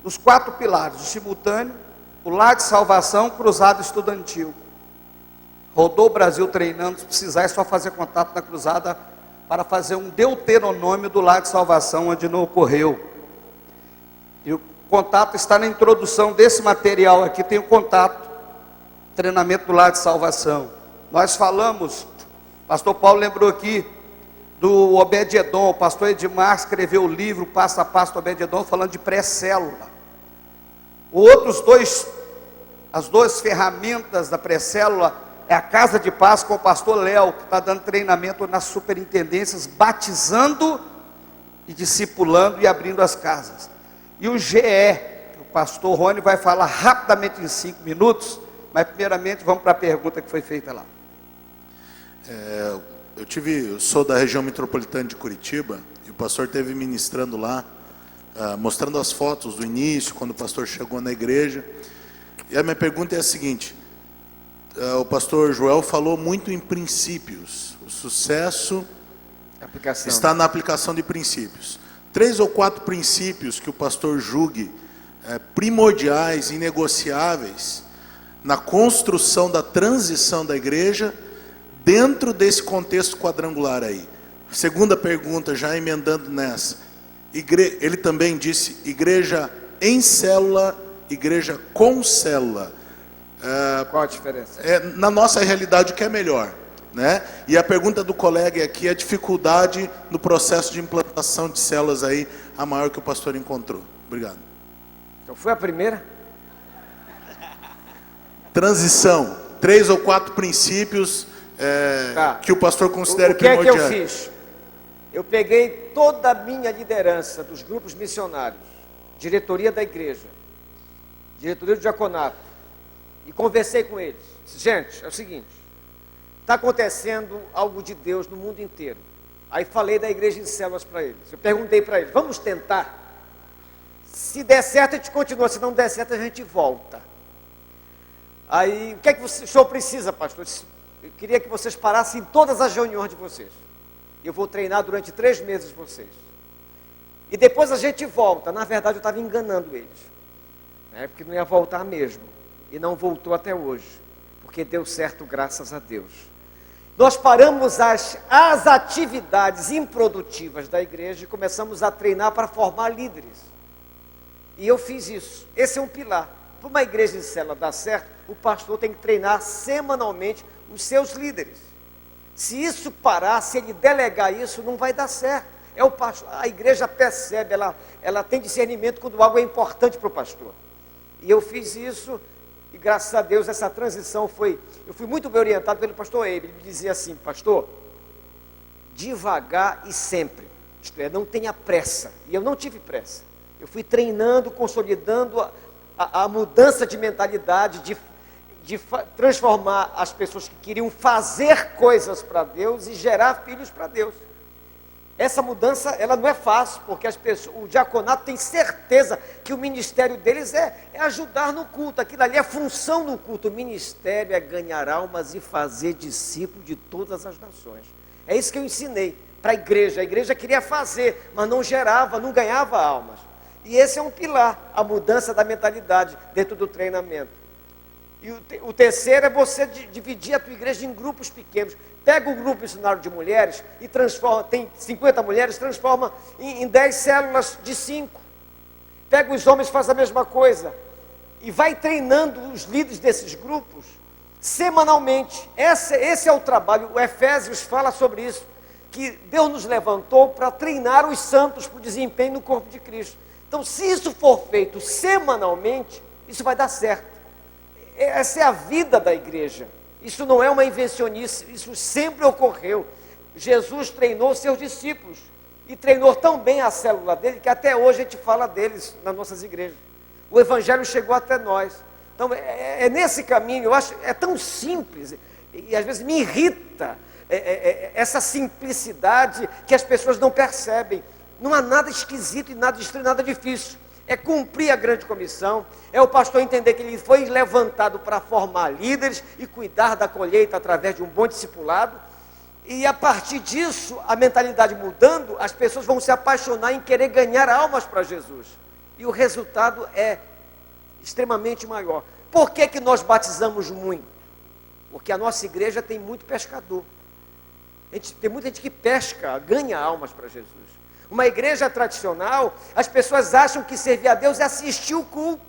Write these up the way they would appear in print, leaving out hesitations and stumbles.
nos 4 pilares: o simultâneo, o lar de salvação, cruzada estudantil. Rodou o Brasil treinando. Se precisar, é só fazer contato na cruzada para fazer um deuteronômio do lar de salvação, onde não ocorreu. E o contato está na introdução desse material aqui, tem o contato, treinamento do lar de salvação. Nós falamos, pastor Paulo lembrou aqui, do Obed-Edom. O pastor Edmar escreveu o livro Passo a Passo do Obed-Edom, falando de pré-célula. As duas ferramentas da pré-célula é a Casa de Paz com o pastor Léo, que está dando treinamento nas superintendências, batizando e discipulando e abrindo as casas. E o GE, o pastor Rony vai falar rapidamente em 5 minutos, mas primeiramente vamos para a pergunta que foi feita lá. Eu sou da região metropolitana de Curitiba, e o pastor esteve ministrando lá, mostrando as fotos do início, quando o pastor chegou na igreja. E a minha pergunta é a seguinte: o pastor Joel falou muito em princípios. O sucesso está na aplicação de princípios. 3 ou 4 princípios que o pastor julgue primordiais, inegociáveis, na construção da transição da igreja, dentro desse contexto quadrangular aí. Segunda pergunta, já emendando nessa. Ele também disse igreja em célula, igreja com célula. Qual a diferença? Na nossa realidade, o que é melhor, né? E a pergunta do colega aqui é a dificuldade no processo de implantação de células aí, a maior que o pastor encontrou. Obrigado. Então foi a primeira? Transição, 3 ou 4 princípios que o pastor considera primordiais. O que é que eu fiz? Eu peguei toda a minha liderança dos grupos missionários, diretoria da igreja, diretoria do diaconato, e conversei com eles. Disse: gente, é o seguinte, está acontecendo algo de Deus no mundo inteiro. Aí falei da igreja em células para eles. Eu perguntei para eles: vamos tentar? Se der certo, a gente continua. Se não der certo, a gente volta. Aí, o que é que o senhor precisa, pastor? Eu queria que vocês parassem todas as reuniões de vocês. Eu vou treinar durante 3 meses vocês. E depois a gente volta. Na verdade, eu estava enganando eles, né? Porque não ia voltar mesmo. E não voltou até hoje, porque deu certo, graças a Deus. Nós paramos as atividades improdutivas da igreja e começamos a treinar para formar líderes. E eu fiz isso. Esse é um pilar. Para uma igreja em célula dar certo, o pastor tem que treinar semanalmente os seus líderes. Se isso parar, se ele delegar isso, não vai dar certo. A igreja percebe, ela tem discernimento quando algo é importante para o pastor. E eu fiz isso. E graças a Deus essa transição eu fui muito bem orientado pelo pastor Eibe. Ele me dizia assim: pastor, devagar e sempre, isto é, não tenha pressa. E eu não tive pressa. Eu fui treinando, consolidando a mudança de mentalidade, de transformar as pessoas que queriam fazer coisas para Deus e gerar filhos para Deus. Essa mudança, ela não é fácil, porque o diaconato tem certeza que o ministério deles é ajudar no culto. Aquilo ali é função do culto. O ministério é ganhar almas e fazer discípulos de todas as nações. É isso que eu ensinei para a igreja. A igreja queria fazer, mas não gerava, não ganhava almas. E esse é um pilar, a mudança da mentalidade dentro do treinamento. E o terceiro é você dividir a tua igreja em grupos pequenos. Pega o grupo missionário de mulheres e transforma, tem 50 mulheres, transforma em 10 células de 5. Pega os homens e faz a mesma coisa. E vai treinando os líderes desses grupos semanalmente. Esse é o trabalho. O Efésios fala sobre isso, que Deus nos levantou para treinar os santos para o desempenho no corpo de Cristo. Então, se isso for feito semanalmente, isso vai dar certo. Essa é a vida da igreja. Isso não é uma invencionice, isso sempre ocorreu. Jesus treinou seus discípulos e treinou tão bem a célula dele que até hoje a gente fala deles nas nossas igrejas. O evangelho chegou até nós. Então é nesse caminho, eu acho, é tão simples e às vezes me irrita essa simplicidade que as pessoas não percebem. Não há nada esquisito e nada estranho, nada difícil. É cumprir a grande comissão, é o pastor entender que ele foi levantado para formar líderes e cuidar da colheita através de um bom discipulado. E a partir disso, a mentalidade mudando, as pessoas vão se apaixonar em querer ganhar almas para Jesus. e o resultado é extremamente maior. Por que nós batizamos muito? Porque a nossa igreja tem muito pescador. Tem muita gente que pesca, ganha almas para Jesus. Uma igreja tradicional, as pessoas acham que servir a Deus é assistir o culto.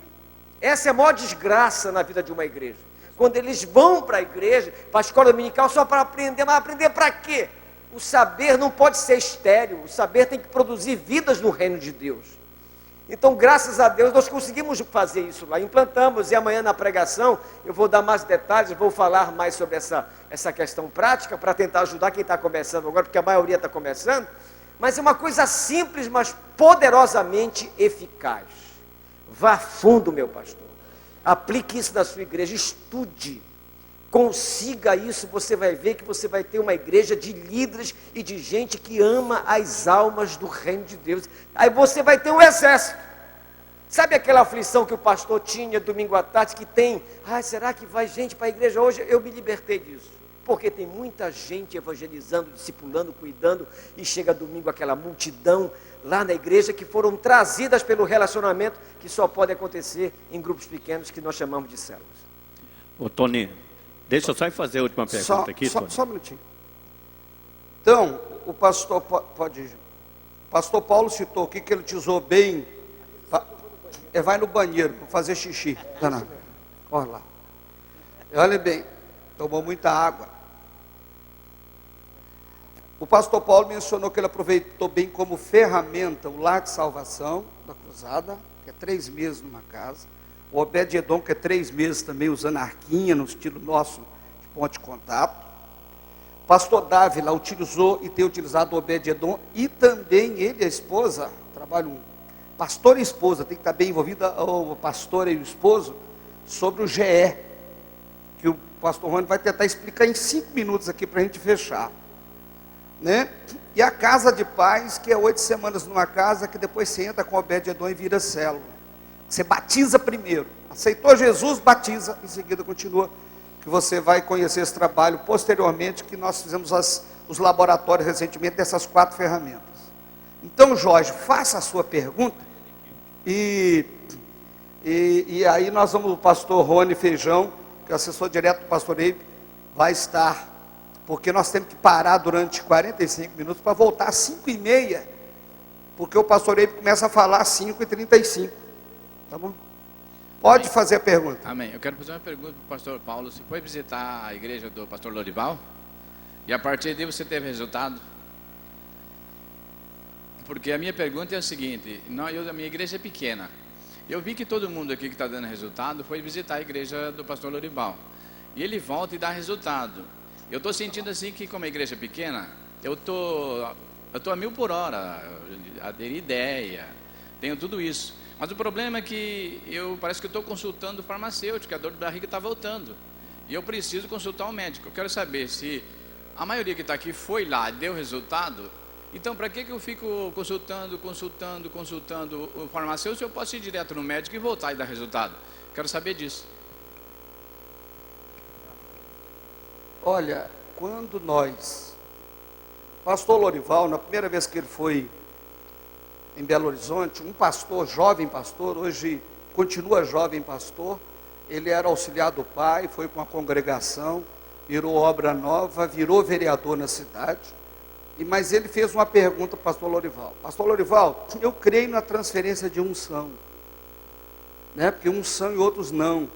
Essa é a maior desgraça na vida de uma igreja. Quando eles vão para a igreja, para a escola dominical, só para aprender, mas aprender para quê? O saber não pode ser estéril, o saber tem que produzir vidas no reino de Deus. Então, graças a Deus, nós conseguimos fazer isso lá, implantamos, e amanhã na pregação eu vou dar mais detalhes, vou falar mais sobre essa questão prática, para tentar ajudar quem está começando agora, porque a maioria está começando, mas é uma coisa simples, mas poderosamente eficaz. Vá fundo, meu pastor, aplique isso na sua igreja, estude, consiga isso, você vai ver que você vai ter uma igreja de líderes e de gente que ama as almas do reino de Deus. Aí você vai ter um exército. Sabe aquela aflição que o pastor tinha domingo à tarde, que tem, será que vai gente para a igreja hoje? Eu me libertei disso, porque tem muita gente evangelizando, discipulando, cuidando, e chega domingo aquela multidão lá na igreja que foram trazidas pelo relacionamento, que só pode acontecer em grupos pequenos que nós chamamos de células. Ô Tony, deixa eu só fazer a última pergunta aqui, Tony. Só um minutinho. Então, o pastor pode ir. O pastor Paulo citou aqui que ele te usou bem. Vai no banheiro para fazer xixi. Olha lá. Olha bem, tomou muita água. O pastor Paulo mencionou que ele aproveitou bem como ferramenta o lar de salvação da cruzada, que é 3 meses numa casa. O Obed-Edom, que é 3 meses também usando arquinha, no estilo nosso de ponto de contato. O pastor Dávila utilizou e tem utilizado o Obed-Edom, e também ele e a esposa, trabalham, pastor e esposa, tem que estar bem envolvida, o pastor e o esposo, sobre o GE, que o pastor Rony vai tentar explicar em 5 minutos aqui para a gente fechar. Né? E a casa de paz, que é 8 semanas numa casa, que depois você entra com o Obed-Edom e vira célula. Você batiza primeiro, aceitou Jesus, batiza, em seguida continua, que você vai conhecer esse trabalho posteriormente, que nós fizemos os laboratórios recentemente dessas 4 ferramentas. Então, Jorge, faça a sua pergunta, e aí nós vamos, o pastor Rony Feijão, que é o assessor direto do pastor Eibe, vai estar, porque nós temos que parar durante 45 minutos, para voltar às 5h30, porque o pastor Eibe começa a falar às 5h35. Tá bom? Pode fazer a pergunta. Amém. Eu quero fazer uma pergunta para o pastor Paulo. Você foi visitar a igreja do pastor Lorival? E a partir daí você teve resultado? Porque a minha pergunta é a seguinte: a minha igreja é pequena. Eu vi que todo mundo aqui que está dando resultado foi visitar a igreja do pastor Lorival. E ele volta e dá resultado. Eu estou sentindo assim que, como a igreja é pequena, eu estou a 1000 por hora, aderi ideia, tenho tudo isso. Mas o problema é que parece que eu estou consultando o farmacêutico, a dor de barriga está voltando. E eu preciso consultar um médico. Eu quero saber se a maioria que está aqui foi lá e deu resultado. Então, para que eu fico consultando o farmacêutico, se eu posso ir direto no médico e voltar e dar resultado? Quero saber disso. Olha, quando pastor Lorival, na primeira vez que ele foi em Belo Horizonte, um pastor, jovem pastor, hoje continua jovem pastor, ele era auxiliar do pai, foi com a congregação, virou obra nova, virou vereador na cidade, mas ele fez uma pergunta para o pastor Lorival. Pastor Lorival, eu creio na transferência de unção, né? Porque uns são e outros não.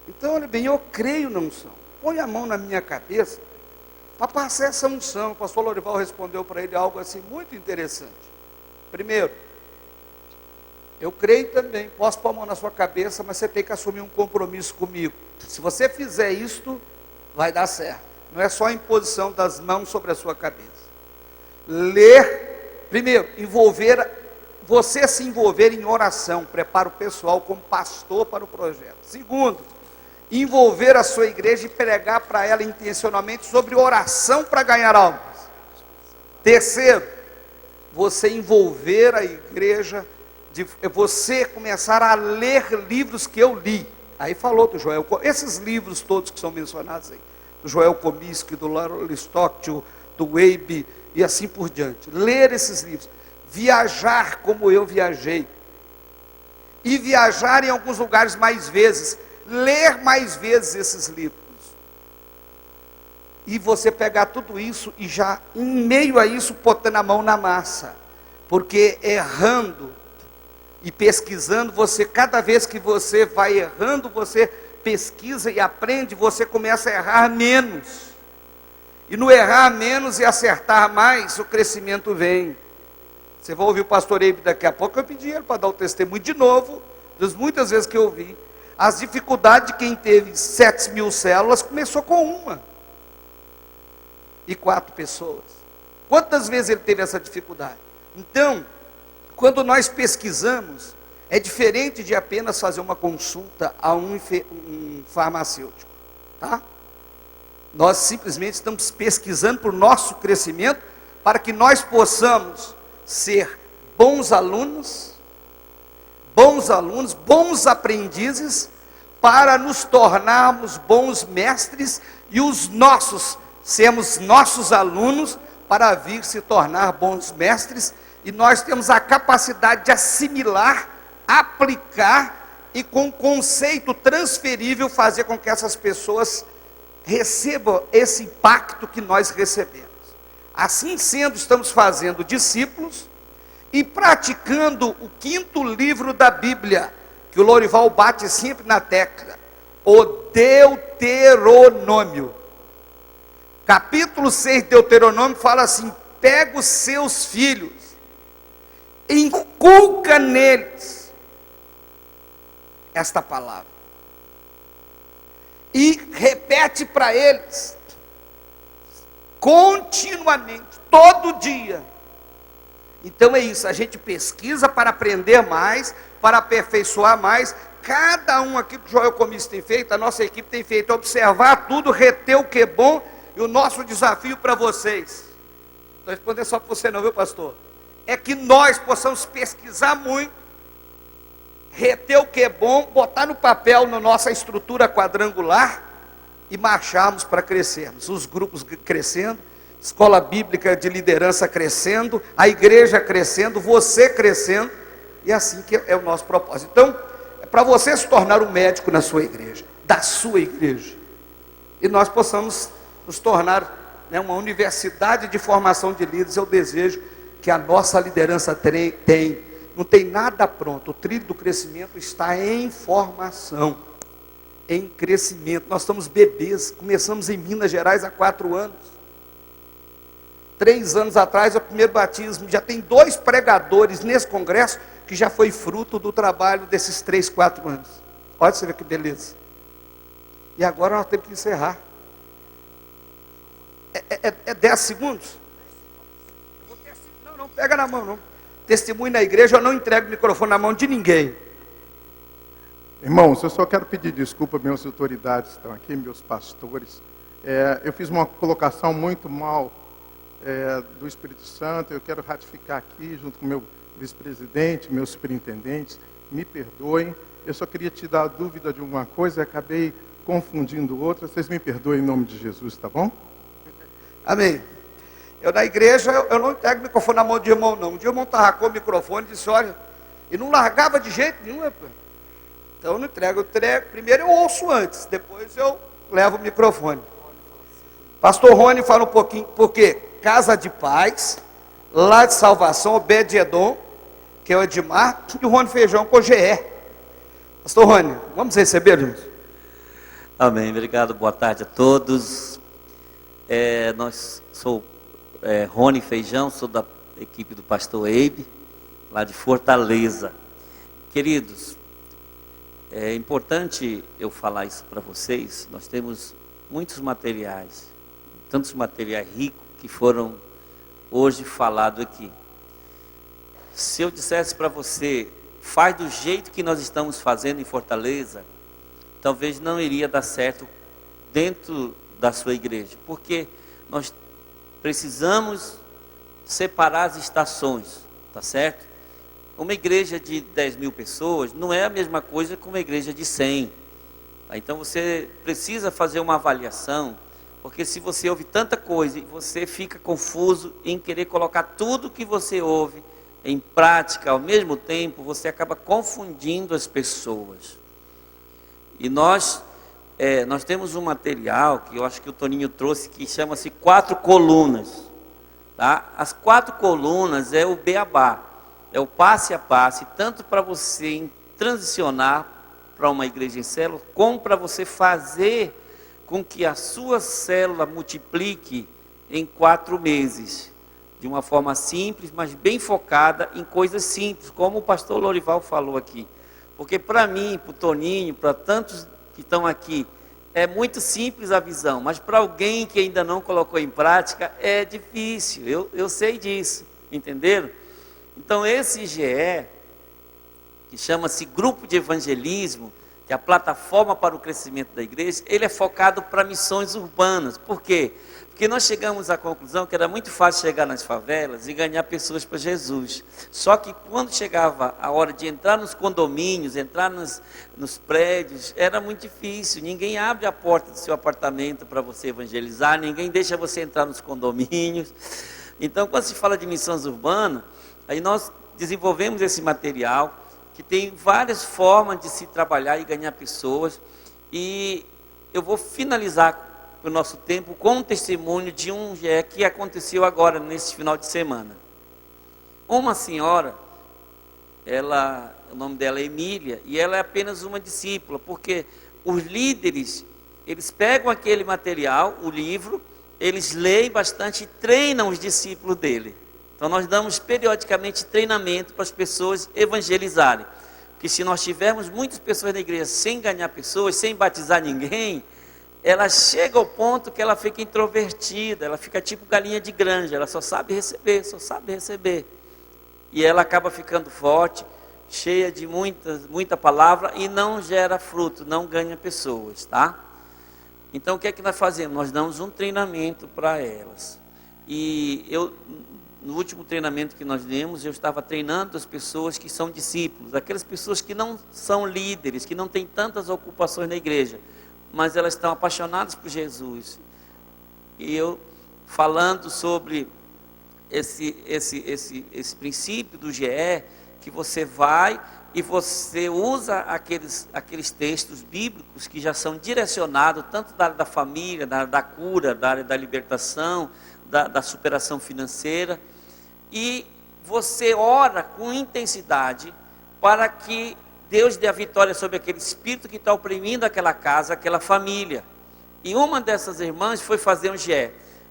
Então, olha bem, eu creio na unção. Põe a mão na minha cabeça para passar essa unção. O pastor Lorival respondeu para ele algo assim muito interessante. Primeiro, eu creio também, posso pôr a mão na sua cabeça, mas você tem que assumir um compromisso comigo. Se você fizer isto, vai dar certo. Não é só a imposição das mãos sobre a sua cabeça. Primeiro, você se envolver em oração, prepara o pessoal como pastor para o projeto. Segundo, envolver a sua igreja e pregar para ela intencionalmente sobre oração para ganhar almas. Terceiro, você envolver a igreja, você começar a ler livros que eu li. Aí falou do Joel, esses livros todos que são mencionados aí, do Joel Comiskey, do Larry Stock, do Weibe e assim por diante. Ler esses livros, viajar como eu viajei. e viajar em alguns lugares mais vezes, ler mais vezes esses livros. E você pegar tudo isso e já, em meio a isso, botando a mão na massa. Porque errando e pesquisando, cada vez que você vai errando, você pesquisa e aprende, você começa a errar menos. E no errar menos e acertar mais, o crescimento vem. Você vai ouvir o pastor Eibe daqui a pouco, eu pedi ele para dar o testemunho de novo, das muitas vezes que eu ouvi. As dificuldades de quem teve 7.000 células, começou com 1 e 4 pessoas. Quantas vezes ele teve essa dificuldade? Então, quando nós pesquisamos, é diferente de apenas fazer uma consulta a um farmacêutico, tá? Nós simplesmente estamos pesquisando para o nosso crescimento, para que nós possamos ser bons alunos, bons aprendizes, para nos tornarmos bons mestres e sermos nossos alunos para vir se tornar bons mestres, e nós temos a capacidade de assimilar, aplicar e com conceito transferível fazer com que essas pessoas recebam esse impacto que nós recebemos. Assim sendo, estamos fazendo discípulos e praticando o 5º livro da Bíblia, que o Lorival bate sempre na tecla, o Deuteronômio. Capítulo 6 de Deuteronômio fala assim: pega os seus filhos, inculca neles esta palavra, e repete para eles, continuamente, todo dia. Então é isso, a gente pesquisa para aprender mais, para aperfeiçoar mais. Cada um aqui que o Joel Comício tem feito, a nossa equipe tem feito, observar tudo, reter o que é bom. E o nosso desafio para vocês, estou respondendo só para você não, viu, pastor? É que nós possamos pesquisar muito, reter o que é bom, botar no papel na nossa estrutura quadrangular e marcharmos para crescermos. Os grupos crescendo, escola bíblica de liderança crescendo, a igreja crescendo, você crescendo, e assim que é o nosso propósito. Então, é para você se tornar um médico na sua igreja, da sua igreja, e nós possamos nos tornar uma universidade de formação de líderes. Eu desejo que a nossa liderança tem. Não tem nada pronto, o trilho do crescimento está em formação, em crescimento. Nós estamos bebês, começamos em Minas Gerais há 4 anos. 3 anos atrás, o primeiro batismo. Já tem 2 pregadores nesse congresso, que já foi fruto do trabalho desses 3, 4 anos. Olha você ver que beleza. E agora nós temos que encerrar. É 10 segundos? Não pega na mão, não. Testemunho na igreja, eu não entrego o microfone na mão de ninguém. Irmãos, eu só quero pedir desculpa, minhas autoridades estão aqui, meus pastores. Eu fiz uma colocação muito mal do Espírito Santo. Eu quero ratificar aqui, junto com o meu vice-presidente, meus superintendentes. Me perdoem. Eu só queria te dar a dúvida de alguma coisa, acabei confundindo outra. Vocês me perdoem em nome de Jesus, tá bom? Amém. Eu na igreja, eu não entrego o microfone na mão de irmão, não. Um dia o irmão estava com o microfone e disse, olha, e não largava de jeito nenhum. Então eu não entrego, primeiro eu ouço antes, depois eu levo o microfone. Pastor Rony fala um pouquinho, porque Casa de Paz, lá de Salvação, Obed-Edom, que é o Edmar, e o Rony Feijão com o GE. Pastor Rony, vamos receber, irmãos? Amém, obrigado, boa tarde a todos. Sou Rony Feijão, sou da equipe do pastor Eibe, lá de Fortaleza. Queridos, é importante eu falar isso para vocês. Nós temos muitos materiais, tantos materiais ricos que foram hoje falados aqui. Se eu dissesse para você, faz do jeito que nós estamos fazendo em Fortaleza, talvez não iria dar certo dentro da sua igreja, porque nós precisamos separar as estações, tá certo? Uma igreja de 10.000 pessoas não é a mesma coisa que uma igreja de 100. Então você precisa fazer uma avaliação, porque se você ouve tanta coisa e você fica confuso em querer colocar tudo que você ouve em prática ao mesmo tempo, você acaba confundindo as pessoas. E nós temos um material que eu acho que o Toninho trouxe, que chama-se 4 colunas. Tá? As 4 colunas é o beabá, é o passe a passe, tanto para você transicionar para uma igreja em célula, como para você fazer com que a sua célula multiplique em 4 meses, de uma forma simples, mas bem focada em coisas simples, como o pastor Lorival falou aqui. Porque para mim, para o Toninho, para tantos que estão aqui, é muito simples a visão, mas para alguém que ainda não colocou em prática, é difícil, eu sei disso, entenderam? Então esse GE, que chama-se Grupo de Evangelismo, que é a plataforma para o crescimento da igreja, ele é focado para missões urbanas. Por quê? Porque nós chegamos à conclusão que era muito fácil chegar nas favelas e ganhar pessoas para Jesus. Só que quando chegava a hora de entrar nos condomínios, entrar nos prédios, era muito difícil. Ninguém abre a porta do seu apartamento para você evangelizar, ninguém deixa você entrar nos condomínios. Então, quando se fala de missões urbanas, aí nós desenvolvemos esse material, que tem várias formas de se trabalhar e ganhar pessoas. E eu vou finalizar o nosso tempo com um testemunho de um GE que aconteceu agora, nesse final de semana. Uma senhora, o nome dela é Emília, e ela é apenas uma discípula, porque os líderes, eles pegam aquele material, o livro, eles leem bastante e treinam os discípulos dele. Então nós damos periodicamente treinamento para as pessoas evangelizarem. Porque se nós tivermos muitas pessoas na igreja sem ganhar pessoas, sem batizar ninguém, ela chega ao ponto que ela fica introvertida, ela fica tipo galinha de granja, ela só sabe receber. E ela acaba ficando forte, cheia de muita palavra e não gera fruto, não ganha pessoas, tá? Então o que é que nós fazemos? Nós damos um treinamento para elas. E no último treinamento que nós demos, eu estava treinando as pessoas que são discípulos, aquelas pessoas que não são líderes, que não têm tantas ocupações na igreja, mas elas estão apaixonadas por Jesus. E eu falando sobre esse princípio do GE, que você vai e você usa aqueles textos bíblicos que já são direcionados tanto da área da família, da área da cura, da área da libertação, da superação financeira, e você ora com intensidade para que Deus dê a vitória sobre aquele espírito que está oprimindo aquela casa, aquela família. E uma dessas irmãs foi fazer um GE.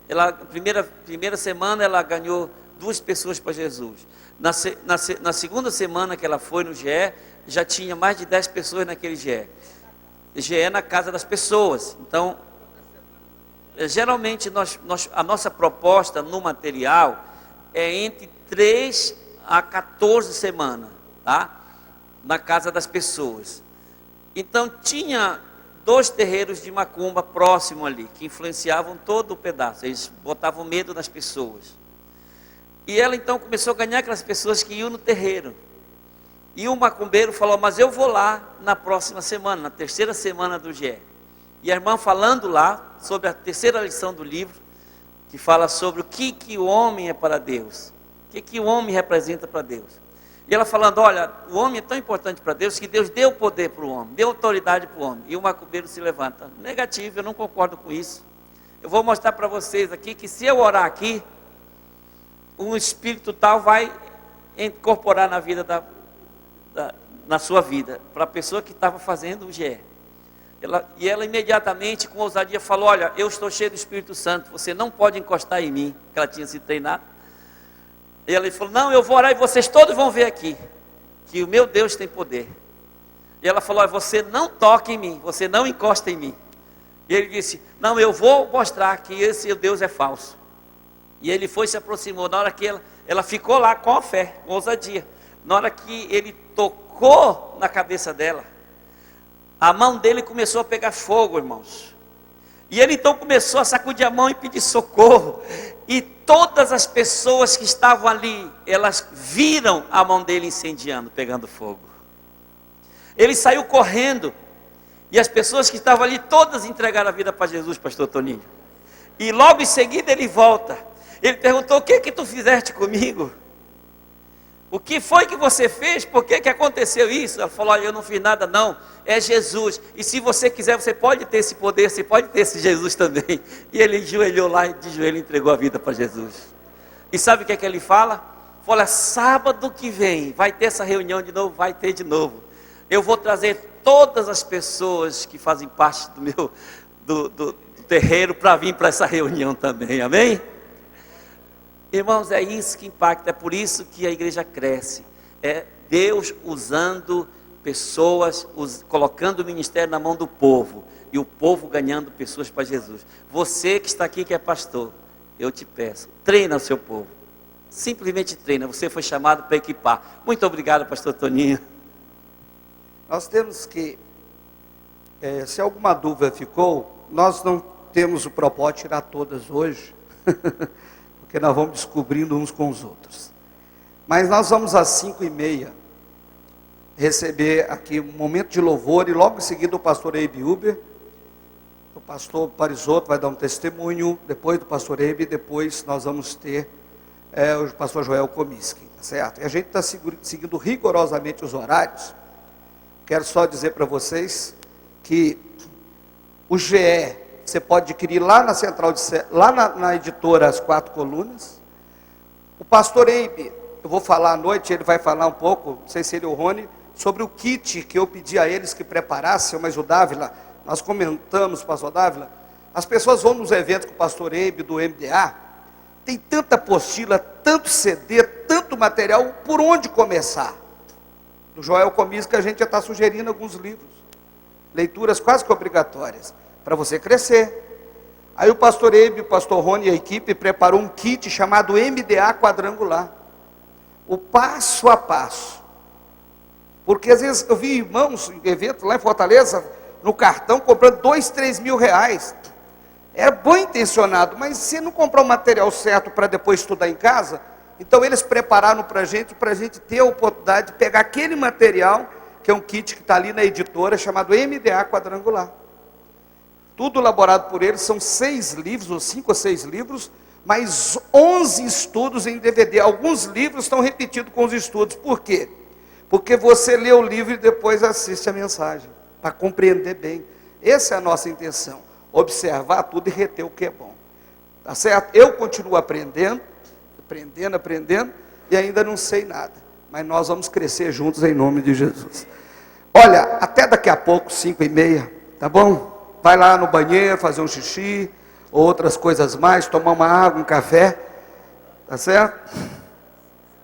Ela, primeira semana ela ganhou 2 pessoas para Jesus. Na segunda semana que ela foi no GE, já tinha mais de 10 pessoas naquele GE. GE é na casa das pessoas. Então, geralmente a nossa proposta no material é entre 3 a 14 semanas, tá? Na casa das pessoas. Então tinha 2 terreiros de macumba próximo ali, que influenciavam todo o pedaço, eles botavam medo nas pessoas. E ela então começou a ganhar aquelas pessoas que iam no terreiro. E o macumbeiro falou, mas eu vou lá na próxima semana, na 3ª semana do GE. E a irmã falando lá sobre a 3ª lição do livro, que fala sobre o que o homem é para Deus, o que o homem representa para Deus. E ela falando, olha, o homem é tão importante para Deus, que Deus deu poder para o homem, deu autoridade para o homem. E o macumbeiro se levanta, negativo, eu não concordo com isso. Eu vou mostrar para vocês aqui, que se eu orar aqui, um espírito tal vai incorporar na vida na sua vida, para a pessoa que estava fazendo o GE. Ela imediatamente, com ousadia, falou, olha, eu estou cheio do Espírito Santo, você não pode encostar em mim, que ela tinha sido treinada. E ela falou, não, eu vou orar e vocês todos vão ver aqui, que o meu Deus tem poder. E ela falou, olha, você não toca em mim, você não encosta em mim. E ele disse, não, eu vou mostrar que esse Deus é falso. E ele foi, se aproximou, na hora que ela ficou lá com a fé, com ousadia. Na hora que ele tocou na cabeça dela, a mão dele começou a pegar fogo, irmãos. E ele então começou a sacudir a mão e pedir socorro. E todas as pessoas que estavam ali, elas viram a mão dele incendiando, pegando fogo. Ele saiu correndo. E as pessoas que estavam ali, todas entregaram a vida para Jesus, pastor Toninho. E logo em seguida ele volta. Ele perguntou, o que tu fizeste comigo? O que foi que você fez? Por que que aconteceu isso? Ela falou, olha, eu não fiz nada não, é Jesus. E se você quiser, você pode ter esse poder, você pode ter esse Jesus também. E ele ajoelhou lá e de joelho entregou a vida para Jesus. E sabe o que é que ele fala? Fala, sábado que vem, vai ter essa reunião de novo, vai ter de novo. Eu vou trazer todas as pessoas que fazem parte do meu do terreiro para vir para essa reunião também, amém? Irmãos, é isso que impacta, é por isso que a igreja cresce. É Deus usando pessoas, colocando o ministério na mão do povo, e o povo ganhando pessoas para Jesus. Você que está aqui, que é pastor, eu te peço, treina o seu povo. Simplesmente treina, você foi chamado para equipar. Muito obrigado, pastor Toninho. Nós temos que, se alguma dúvida ficou, nós não temos o propósito de tirar todas hoje, porque nós vamos descobrindo uns com os outros. Mas nós vamos às 5h30 receber aqui um momento de louvor, e logo em seguida o pastor Eibe Huber, o pastor Parisotto vai dar um testemunho, depois do pastor Eibe, depois nós vamos ter o pastor Joel Comiskey, tá certo? E a gente está seguindo rigorosamente os horários. Quero só dizer para vocês que o GE, você pode adquirir lá na central lá na editora As Quatro Colunas. O pastor Eibe, eu vou falar à noite, ele vai falar um pouco, não sei se ele ou o Rony, sobre o kit que eu pedi a eles que preparassem, mas o Dávila, nós comentamos, pastor Dávila, as pessoas vão nos eventos com o pastor Eibe do MDA, tem tanta apostila, tanto CD, tanto material, por onde começar? No Joel Comiskey a gente já está sugerindo alguns livros, leituras quase que obrigatórias, para você crescer. Aí o pastor Eibe, o pastor Rony e a equipe preparou um kit chamado MDA Quadrangular, o passo a passo, porque às vezes eu vi irmãos em evento lá em Fortaleza, no cartão, comprando 2, 3 mil reais, é bom intencionado, mas se não comprar o material certo para depois estudar em casa, então eles prepararam para a gente ter a oportunidade de pegar aquele material, que é um kit que está ali na editora, chamado MDA Quadrangular. Tudo elaborado por eles, são 6 livros, ou 5 ou 6 livros, mais 11 estudos em DVD. Alguns livros estão repetidos com os estudos. Por quê? Porque você lê o livro e depois assiste a mensagem, para compreender bem. Essa é a nossa intenção, observar tudo e reter o que é bom. Tá certo? Eu continuo aprendendo, e ainda não sei nada. Mas nós vamos crescer juntos em nome de Jesus. Olha, até daqui a pouco, 5h30, tá bom? Vai lá no banheiro, fazer um xixi, outras coisas mais, tomar uma água, um café, tá certo?